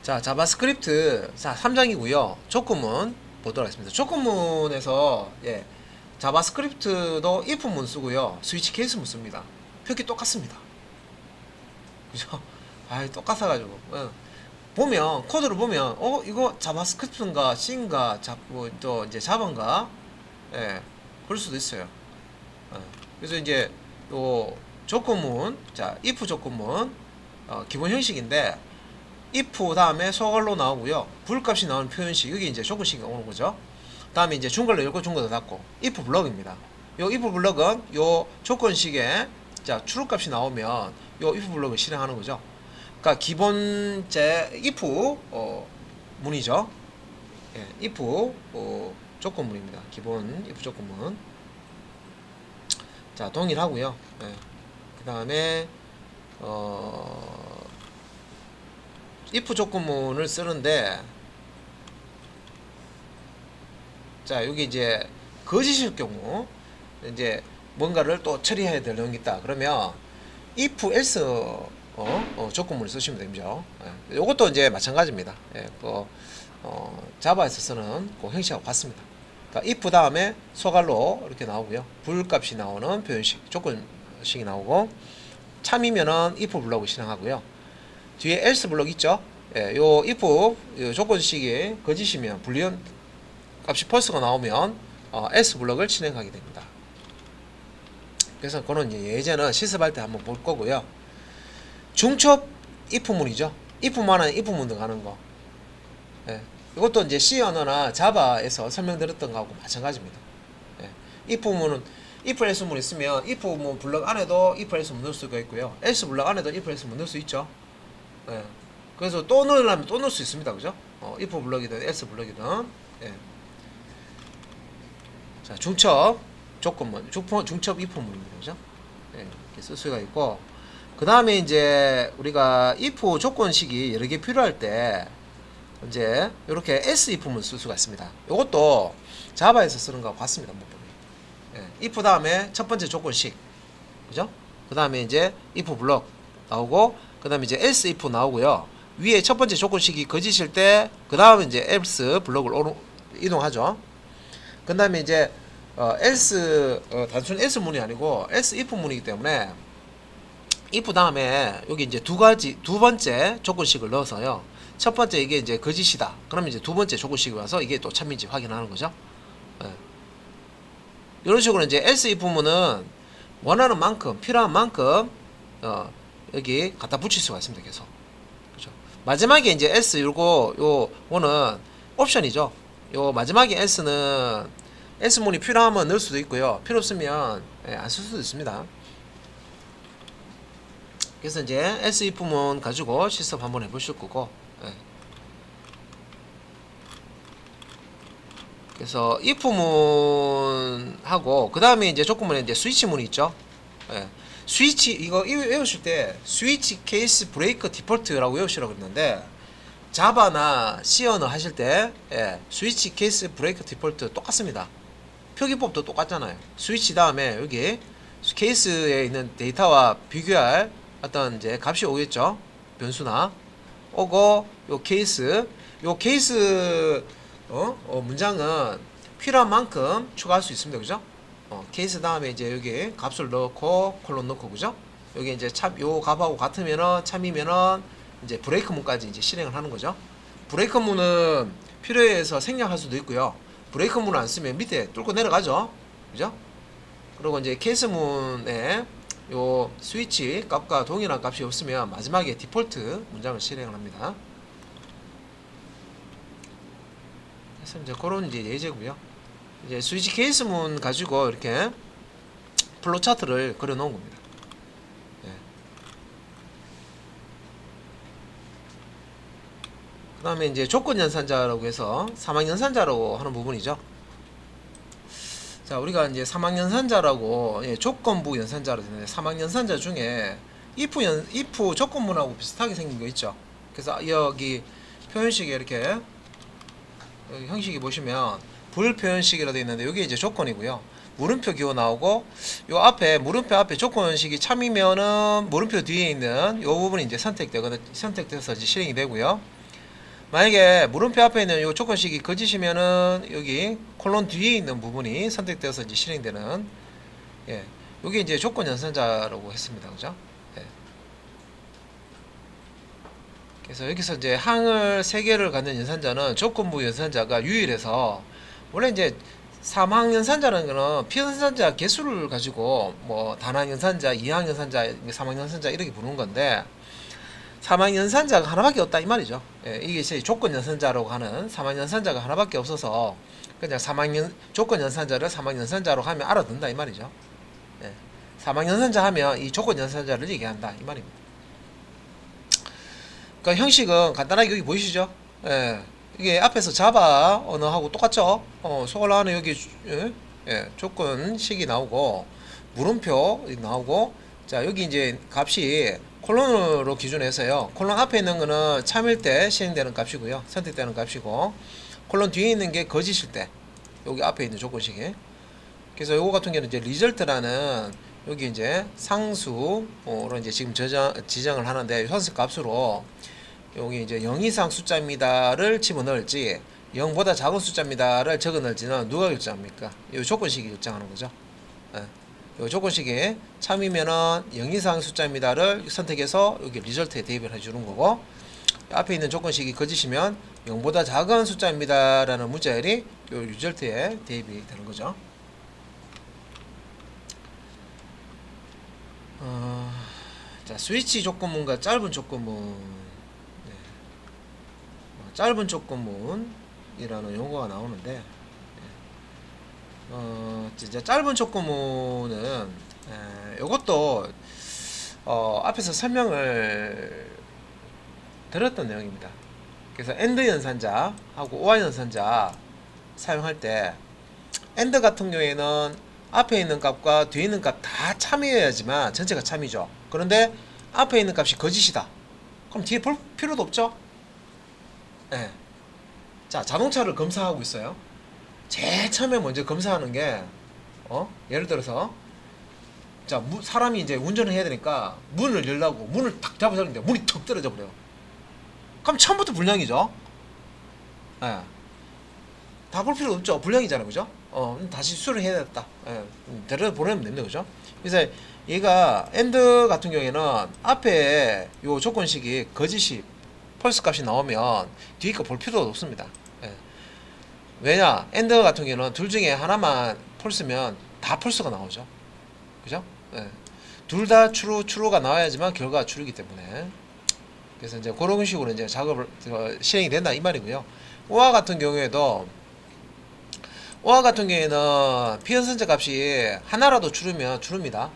자, 자바스크립트 자 3장이고요. 조건문 보도록 하겠습니다. 조건문에서 자바스크립트도 if문 쓰고요. 스위치 케이스문 씁니다. 표기 똑같습니다. 그죠? 아, 똑같아가지고 보면 코드를 보면 이거 자바스크립트인가 C인가 또 이제 자바인가 그럴 수도 있어요. 그래서 이제 요 조건문 자 if 조건문 기본 형식인데 if 다음에 소갈로 나오고요. 불값이 나오는 표현식 여기 이제 조건식이 오는 거죠. 다음에 이제 중괄호 열고 중괄호 닫고 if 블럭입니다. 요 if 블럭은 요 조건식에 자 true값이 나오면 요 if 블럭을 실행하는 거죠. 그러니까 기본 제 if 문이죠. if 조건문입니다. 기본 if 조건문. 자 동일하고요. 그 다음에 if 조건문을 쓰는데 자 여기 이제 거짓일 경우 이제 뭔가를 또 처리해야 될 내용이 있다 그러면 if else 조건문을 쓰시면 됩니다. 이것도 이제 마찬가지입니다. 자바에서 쓰는 그 형식하고 같습니다. 그러니까 if 다음에 소갈로 이렇게 나오고요. 불값이 나오는 표현식 조건식이 나오고 참이면은 if 블럭을 실행하고요. 뒤에 else 블럭 있죠? 요 if 요 조건식이 거짓이면 불리언 값이 false가 나오면 else 블럭을 실행하게 됩니다. 그래서 그런 예제는 실습할 때 한번 볼 거고요. 중첩 if문이죠. if만은 if문 들어가는 거. 이것도 이제 C 언어나 자바에서 설명드렸던 거하고 마찬가지입니다. if문은 if else 문 있으면 if 문 블럭 안에도 if else 문 넣을 수가 있고요. else 블럭 안에도 if else 문 넣을 수 있죠. 그래서 또 넣으려면 또 넣을 수 있습니다. 그죠? if 블럭이든 else 블럭이든. 자, 중첩 조건문, 중첩 if문입니다. 그죠? 이렇게 쓸 수가 있고, 그 다음에 이제 우리가 if 조건식이 여러 개 필요할 때 이제 이렇게 else if문 쓸 수가 있습니다. 이것도 자바에서 쓰는 거하고 같습니다. if 다음에 첫 번째 조건식, 그죠? 그 다음에 이제 if 블럭 나오고, 그 다음에 이제 else if 나오고요. 위에 첫 번째 조건식이 거짓일 때, 그 다음에 이제 else 블럭을 이동하죠. 그 다음에 이제 else 단순 else 문이 아니고 else if 문이기 때문에 if 다음에 여기 이제 두 번째 조건식을 넣어서요. 첫 번째 이게 이제 거짓이다. 그러면 이제 두 번째 조건식이 와서 이게 또 참인지 확인하는 거죠. 이런 식으로 이제 else if 문은 원하는 만큼 필요한 만큼 여기 갖다 붙일 수가 있습니다. 계속. 그렇죠. 마지막에 이제 else 요 원은 옵션이죠. 요 마지막에 else는 else 문이 필요하면 넣을 수도 있고요. 필요 없으면 안 쓸 수도 있습니다. 그래서 이제 else if 문 가지고 실습 한번 해보실 거고. 그래서 if 문하고 그 다음에 이제 조건문에 이제 스위치 문이 있죠. 스위치 이거 외우실 때 스위치 케이스 브레이크 디폴트라고 외우시라고 그랬는데 자바나 C 언어 하실 때 스위치 케이스 브레이크 디폴트 똑같습니다. 표기법도 똑같잖아요. 스위치 다음에 여기 케이스에 있는 데이터와 비교할 어떤 이제 값이 오겠죠. 변수나 오고 요 케이스 문장은 필요한 만큼 추가할 수 있습니다. 그죠? 케이스 다음에 이제 여기 값을 넣고 콜론 넣고 그죠? 여기 이제 요 값하고 같으면은 참이면은 이제 브레이크 문까지 이제 실행을 하는 거죠. 브레이크 문은 필요에 의해서 생략할 수도 있고요. 브레이크 문을 안 쓰면 밑에 뚫고 내려가죠. 그죠? 그리고 이제 케이스 문에 요 스위치 값과 동일한 값이 없으면 마지막에 디폴트 문장을 실행을 합니다. 그래서 이제 그런 이제 예제고요. 이제 스위치 케이스 문 가지고 이렇게 플로 차트를 그려 놓은 겁니다. 그 다음에 이제 조건 연산자라고 해서 사막 연산자라고 하는 부분이죠. 자, 우리가 이제 사막 연산자라고 조건부 연산자로 되는데 사막 연산자 중에 if 조건문하고 비슷하게 생긴 거 있죠. 그래서 여기 표현식에 이렇게 여기 형식이 보시면 불표현식이라 되어 있는데 여기 이제 조건이고요. 물음표 기호 나오고 요 앞에 물음표 앞에 조건식이 참이면은 물음표 뒤에 있는 요 부분이 이제 선택돼서 이제 실행이 되고요. 만약에 물음표 앞에 있는 요 조건식이 거짓이면은 여기 콜론 뒤에 있는 부분이 선택되어서 이제 실행되는, 예, 요게 이제 조건 연산자라고 했습니다. 그죠? 예. 그래서 여기서 이제 항을 3개를 갖는 연산자는 조건부 연산자가 유일해서, 원래 이제 3항 연산자라는 거는 피연산자 개수를 가지고 뭐 단항 연산자, 2항 연산자, 3항 연산자 이렇게 부르는 건데, 3항 연산자가 하나밖에 없다 이 말이죠. 예, 이게 이제 조건 연산자라고 하는 3항 연산자가 하나밖에 없어서 그냥 조건 연산자를 3항 연산자로 하면 알아듣는다 이 말이죠. 예, 3항 연산자 하면 이 조건 연산자를 얘기한다 이 말입니다. 그러니까 형식은 간단하게 여기 보이시죠? 예, 이게 앞에서 자바 언어하고 똑같죠? 소갈라 안에 여기 조건식이 나오고 물음표 나오고, 자 여기 이제 값이 콜론으로 기준해서요. 콜론 앞에 있는 거는 참일 때 실행되는 값이고요. 선택되는 값이고, 콜론 뒤에 있는 게 거짓일 때 여기 앞에 있는 조건식이. 그래서 요거 같은 경우는 이제 리절트라는 여기 이제 상수로 이제 지금 지정을 하는데, 현수 값으로 여기 이제 0 이상 숫자입니다를 집어넣을지 0보다 작은 숫자입니다를 적어넣을지는 누가 결정합니까? 이 조건식이 결정하는 거죠. 예. 이 조건식이 참이면은 0 이상 숫자입니다를 선택해서 여기 리절트에 대입을 해주는 거고, 앞에 있는 조건식이 거짓이면 0보다 작은 숫자입니다라는 문자열이 이 리절트에 대입이 되는 거죠. 자, 스위치 조건문과 짧은 조건문. 짧은 조건문이라는 용어가 나오는데, 진짜 짧은 조건문은 요것도 앞에서 설명을 드렸던 내용입니다. 그래서 AND 연산자하고 OR 연산자 사용할 때, AND 같은 경우에는 앞에 있는 값과 뒤에 있는 값 다 참이어야지만 전체가 참이죠. 그런데 앞에 있는 값이 거짓이다. 그럼 뒤에 볼 필요도 없죠. 네. 자, 자동차를 검사하고 있어요. 제일 처음에 먼저 검사하는 게, 예를 들어서, 자, 사람이 이제 운전을 해야 되니까 문을 열려고 문을 탁 잡아서는데 문이 턱 떨어져 버려요. 그럼 처음부터 불량이죠. 예. 다 볼 필요 없죠. 불량이잖아요. 그죠? 다시 수리를 해야 되겠다. 예. 데려 보내면 됩니다. 그죠? 그래서 얘가 AND 같은 경우에는 앞에 요 조건식이 거짓이 펄스 값이 나오면 뒤에 거 볼 필요도 없습니다. 예. 왜냐? AND 같은 경우는 둘 중에 하나만 펄스면 다 펄스가 나오죠. 그죠? 예. 둘 다 true가 나와야지만 결과가 true이기 때문에. 그래서 이제 그런 식으로 이제 작업을 실행이 된다 이 말이고요. OR 같은 경우에는 피연선제 값이 하나라도 true면 true입니다.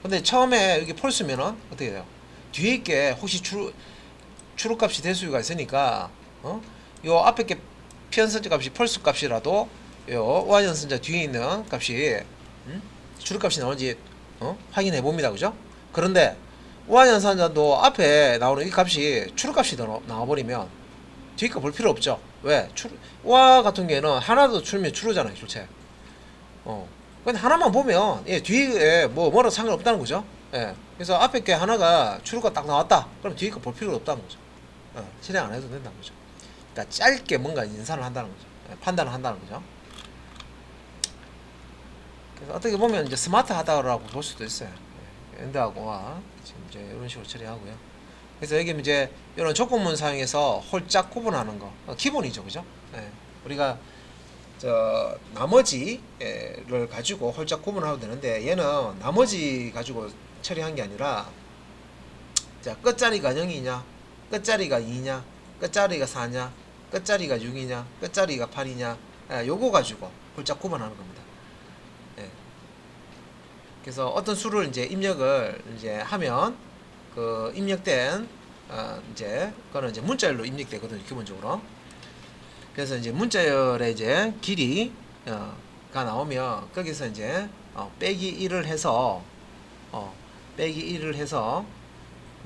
근데 처음에 여기 펄스면은 어떻게 돼요? 뒤에 있게 혹시 true 값이 될 수가 있으니까, 요 앞에 게 피연선제 값이 펄스 값이라도 요 OR 연산자 뒤에 있는 값이 true 값이 나오는지 확인해 봅니다. 그죠? 그런데 OR 연산자도 앞에 나오는 이 값이 true 값이 나와버리면 뒤에 거 볼 필요 없죠. 왜? OR 같은 경우에는 하나도 true면 true잖아요. 실제. 근데 하나만 보면 뒤에 뭐라 상관없다는 거죠. 예. 그래서 앞에 게 하나가 true가 딱 나왔다. 그럼 뒤에 거 볼 필요 없다는 거죠. 실행 안 해도 된다는 거죠. 그러니까 짧게 뭔가 인산을 한다는 거죠. 판단을 한다는 거죠. 그래서 어떻게 보면 이제 스마트하다라고 볼 수도 있어요. AND하고와 지금 이제 이런 식으로 처리하고요. 그래서 여기 이제 이런 조건문 사용해서 홀짝 구분하는 거 기본이죠, 그죠? 우리가 나머지를 가지고 홀짝 구분하면 되는데, 얘는 나머지 가지고 처리한 게 아니라, 자, 끝자리가 0이냐, 끝자리가 2냐, 끝자리가 4냐, 끝자리가 6이냐, 끝자리가 8이냐, 요거 가지고 홀짝 구분하는 겁니다. 그래서 어떤 수를 이제 입력을 이제 하면 그 입력된 이제 그거는 이제 문자열로 입력되거든요, 기본적으로. 그래서 이제 문자열의 이제 길이가 나오면 거기서 이제 빼기 1을 해서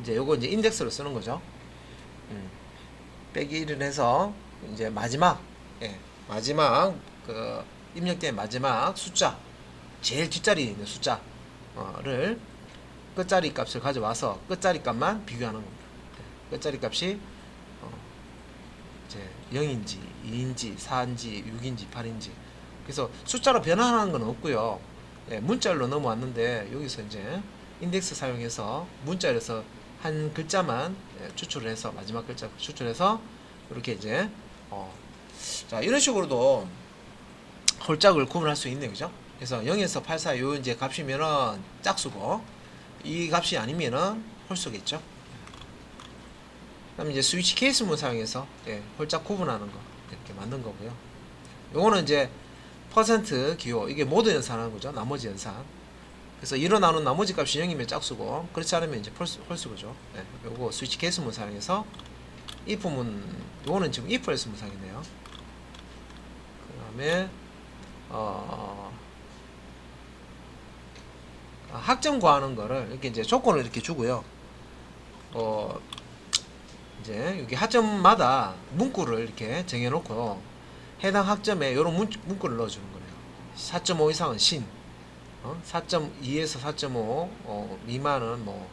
이제 요거 이제 인덱스로 쓰는 거죠. 빼기 1을 해서 이제 마지막 그 입력된 마지막 숫자, 제일 뒷자리에 있는 숫자를 끝자리 값을 가져와서 끝자리 값만 비교하는 겁니다. 끝자리 값이 이제 0인지, 2인지, 4인지, 6인지, 8인지. 그래서 숫자로 변환하는 건 없고요. 예, 문자열로 넘어왔는데 여기서 이제 인덱스 사용해서 문자열에서 한 글자만 추출을 해서 마지막 글자 추출해서 이렇게 이제 자 이런 식으로도 홀짝을 구분할 수 있네요, 그죠? 그래서 0에서 8 사이 요 이제 값이면은 짝수고 이 값이 아니면은 홀수겠죠. 그다음 이제 스위치 케이스문 사용해서 홀짝 구분하는 거 이렇게 만든 거고요. 요거는 이제 퍼센트 기호 이게 모두 연산하는 거죠. 나머지 연산. 그래서 일어나는 나머지 값이 0이면 짝수고 그렇지 않으면 이제 홀수죠. 요거 스위치 케이스문 사용해서 if문 요거는 지금 if 문 사용이네요. 그다음에 학점 구하는 거를 이렇게 이제 조건을 이렇게 주고요. 이제 여기 학점마다 문구를 이렇게 정해놓고 해당 학점에 이런 문구를 넣어주는 거예요. 4.5 이상은 신, 4.2에서 4.5 미만은 뭐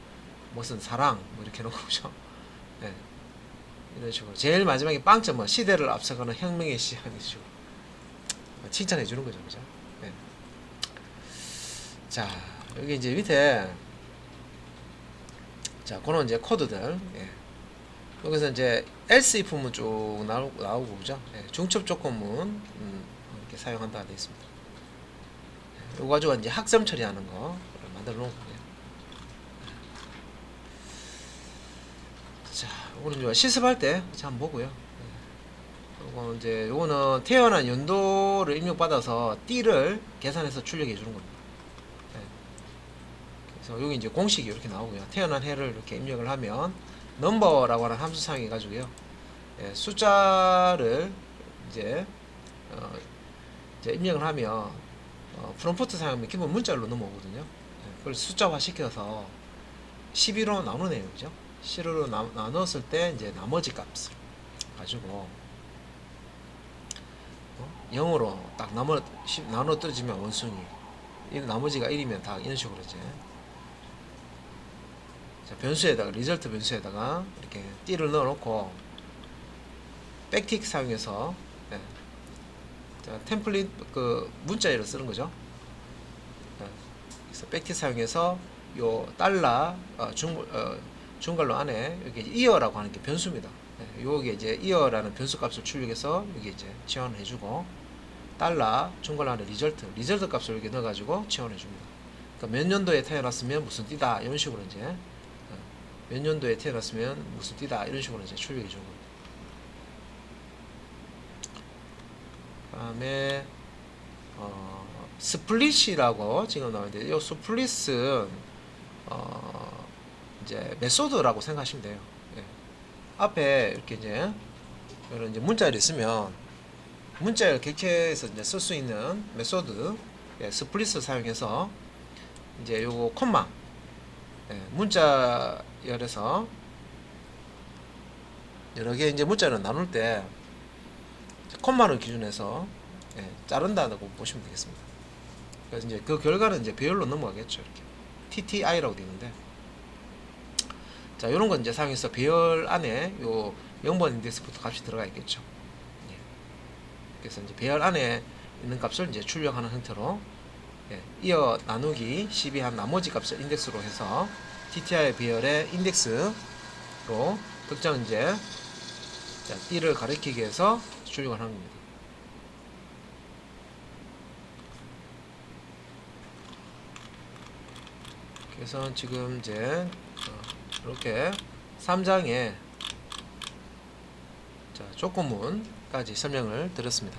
무슨 사랑 뭐 이렇게 놓고 그죠. 네. 이런 식으로 제일 마지막에 빵점은 시대를 앞서가는 혁명의 시한 식으로 칭찬해 주는 거죠, 그죠? 네. 자 여기 이제 밑에 자 그런 이제 코드들. 여기서 이제 else if문 쭉 나오고 그죠? 중첩 조건문 이렇게 사용한다 되어 있습니다. 요거 가지고 이제 학점 처리하는 거 만들어 놓고요. 자, 요거는 이제 실습할 때 한번 보고요. 요거 이제 요거는 태어난 연도를 입력받아서 띠를 계산해서 출력해 주는 겁니다. 그래서 여기 이제 공식이 이렇게 나오고요. 태어난 해를 이렇게 입력을 하면 넘버라고 하는 함수 사용해 가지고요. 숫자를 이제 입력을 하면 프롬프트 사용하면 기본 문자로 넘어오거든요. 그걸 숫자화 시켜서 12로 나누네요, 그죠? 12로 나눴을 때 이제 나머지 값을 가지고 0으로 딱 나눠 떨어지면 원순위, 나머지가 1이면 다 이런 식으로 이제 변수에다가 리절트 변수에다가 이렇게 띠를 넣어놓고 백틱 사용해서 자, 템플릿 그 문자열을 쓰는 거죠. 그래서 백틱 사용해서 요 달러 중괄호 안에 여기 이어라고 하는 게 변수입니다. 요게 이제 이어라는 변수 값을 출력해서 여기 이제 지원을 해주고 달러 중괄호 안에 리절트 값을 여기 넣어가지고 지원해 줍니다. 그러니까 몇 년도에 태어났으면 무슨 띠다 이런 식으로 이제 몇 년도에 태어났으면 무슨 띠다 이런 식으로 이제 출력해 주는 겁니다. 다음에 스플릿이라고 지금 나오는데 이 스플릿은 이제 메소드라고 생각하시면 돼요. 앞에 이렇게 이제 이런 이제 문자열이 있으면 문자열 객체에서 이제 쓸 수 있는 메소드 스플릿을 사용해서 이제 요거 콤마 문자열에서 여러 개 이제 문자열을 나눌 때 콤마를 기준해서 자른다고 보시면 되겠습니다. 그래서 이제 그 결과는 이제 배열로 넘어가겠죠. 이렇게 TTI라고 되어 있는데, 자 이런 건 이제 사용해서 배열 안에 요 0번 인덱스부터 값이 들어가 있겠죠. 그래서 이제 배열 안에 있는 값을 이제 출력하는 형태로 이어 나누기 12 한 나머지 값을 인덱스로 해서 TTI 배열의 인덱스로 특정 이제 띠를 가리키기 위해서 출력을 하는 겁니다. 그래서 지금 이제 이렇게 3장에 조건문까지 설명을 드렸습니다.